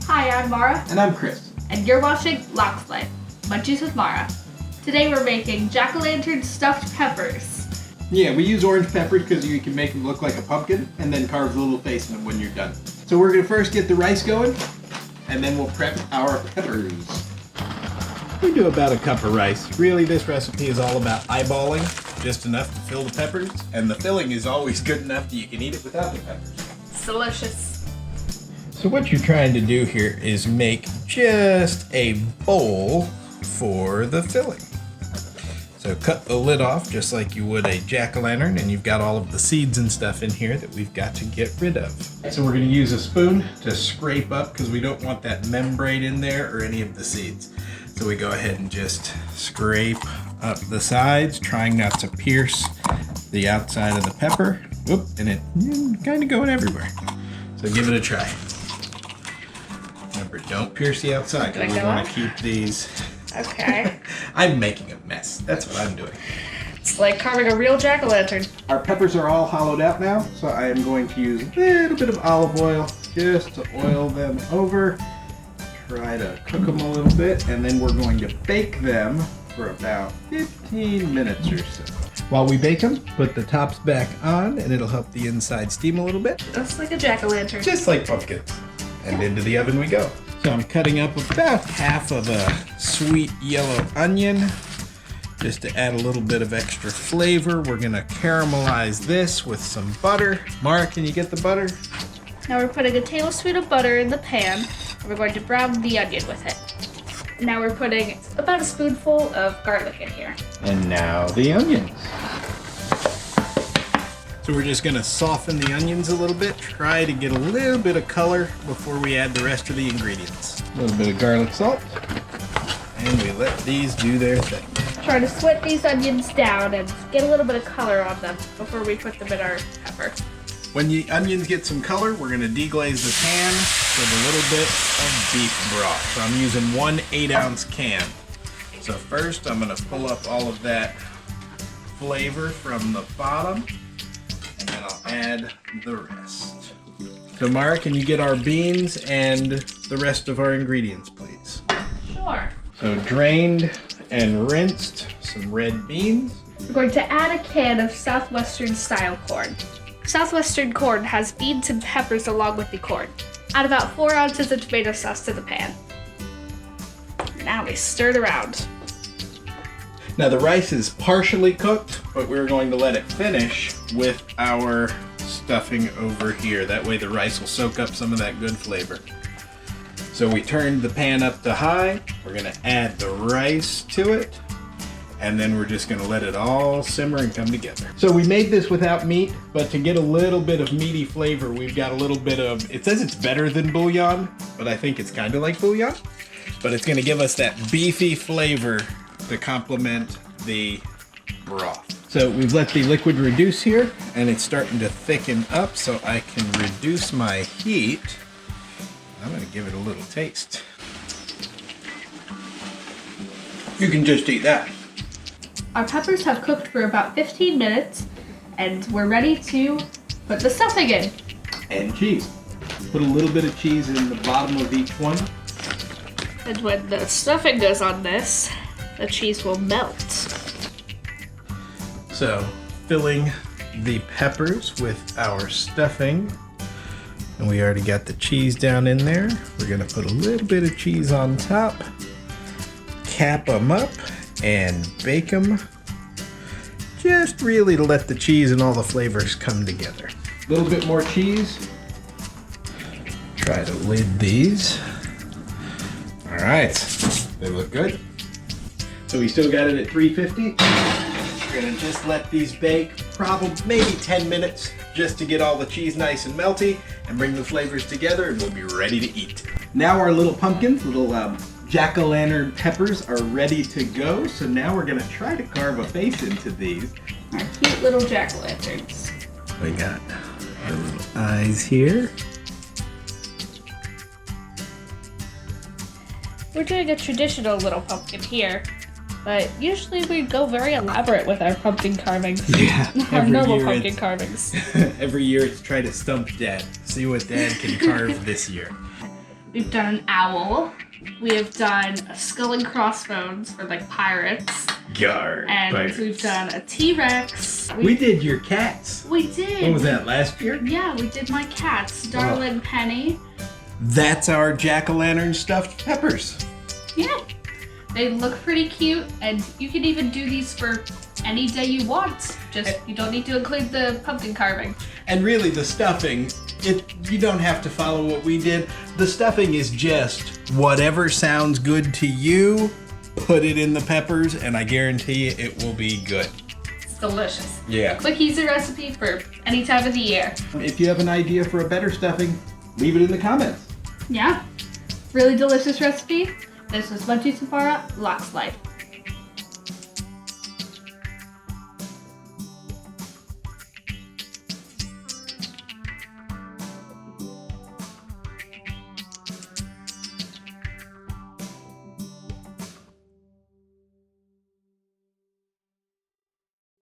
Hi, I'm Mara. And I'm Chris. And you're watching Locke's Life, Munchies with Mara. Today we're making jack-o'-lantern stuffed peppers. Yeah, we use orange peppers because you can make them look like a pumpkin and then carve a little face in them when you're done. So we're going to first get the rice going and then we'll prep our peppers. We do about a cup of rice. Really, this recipe is all about eyeballing, just enough to fill the peppers, and the filling is always good enough that you can eat it without the peppers. It's delicious. So what you're trying to do here is make just a bowl for the filling. So cut the lid off just like you would a jack-o'-lantern, and you've got all of the seeds and stuff in here that we've got to get rid of. So we're going to use a spoon to scrape up because we don't want that membrane in there or any of the seeds. So we go ahead and just scrape up the sides, trying not to pierce the outside of the pepper. Whoop, and it kind of going everywhere. So give it a try. Remember, don't pierce the outside because we want to keep these. Okay. I'm making a mess. That's what I'm doing. It's like carving a real jack-o'-lantern. Our peppers are all hollowed out now, so I am going to use a little bit of olive oil just to oil them over. Try to cook them a little bit, and then we're going to bake them for about 15 minutes or so. While we bake them, put the tops back on, and it'll help the inside steam a little bit. Just like a jack-o'-lantern. Just like pumpkins. And into the oven we go. So I'm cutting up about half of a sweet yellow onion, just to add a little bit of extra flavor. We're gonna caramelize this with some butter. Mara, can you get the butter? Now we're putting a tablespoon of butter in the pan, and we're going to brown the onion with it. Now we're putting about a spoonful of garlic in here. And now the onions. So we're just gonna soften the onions a little bit, try to get a little bit of color before we add the rest of the ingredients. A little bit of garlic salt, and we let these do their thing. Try to sweat these onions down and get a little bit of color on them before we put them in our pepper. When the onions get some color, we're gonna deglaze the pan with a little bit of beef broth. So I'm using 1 8-ounce can. So first I'm gonna pull up all of that flavor from the bottom, and then I'll add the rest. So Mara, can you get our beans and the rest of our ingredients, please? Sure. So drained and rinsed some red beans. We're going to add a can of Southwestern style corn. Southwestern corn has beans and peppers along with the corn. Add about 4 ounces of tomato sauce to the pan. Now we stir it around. Now the rice is partially cooked, but we're going to let it finish with our stuffing over here. That way the rice will soak up some of that good flavor. So we turned the pan up to high. We're gonna add the rice to it, and then we're just gonna let it all simmer and come together. So we made this without meat, but to get a little bit of meaty flavor, we've got a little bit of, it says it's better than bouillon, but I think it's kind of like bouillon. But it's gonna give us that beefy flavor to complement the broth. So we've let the liquid reduce here, and it's starting to thicken up, so I can reduce my heat. I'm gonna give it a little taste. You can just eat that. Our peppers have cooked for about 15 minutes, and we're ready to put the stuffing in. And cheese. Put a little bit of cheese in the bottom of each one. And when the stuffing goes on this, the cheese will melt. So, filling the peppers with our stuffing. And we already got the cheese down in there. We're gonna put a little bit of cheese on top, cap them up, and bake them. Just really to let the cheese and all the flavors come together. A little bit more cheese. Try to lid these. All right, they look good. So we still got it at 350. We're gonna just let these bake probably maybe 10 minutes just to get all the cheese nice and melty and bring the flavors together, and we'll be ready to eat. Now our little pumpkins, little jack-o'-lantern peppers are ready to go. So now we're gonna try to carve a face into these. Our cute little jack-o'-lanterns. We got the little eyes here. We're doing a traditional little pumpkin here, but usually we go very elaborate with our pumpkin carvings. Yeah, Our normal pumpkin carvings. Every year it's try to stump Dad. See what Dad can carve this year. We've done an owl. We have done a skull and crossbones for like pirates. Gar. And we've done a T-Rex. We did your cats. We did. What was that, last year? Yeah, we did my cats, Darla and Penny. That's our jack-o'-lantern stuffed peppers. Yeah. They look pretty cute, and you can even do these for any day you want. Just, you don't need to include the pumpkin carving. And really, the stuffing, you don't have to follow what we did. The stuffing is just whatever sounds good to you, put it in the peppers, and I guarantee you it will be good. It's delicious. Yeah. Quick, easy recipe for any time of the year. If you have an idea for a better stuffing, leave it in the comments. Yeah. Really delicious recipe. This was Munchie Safara, Lox Life.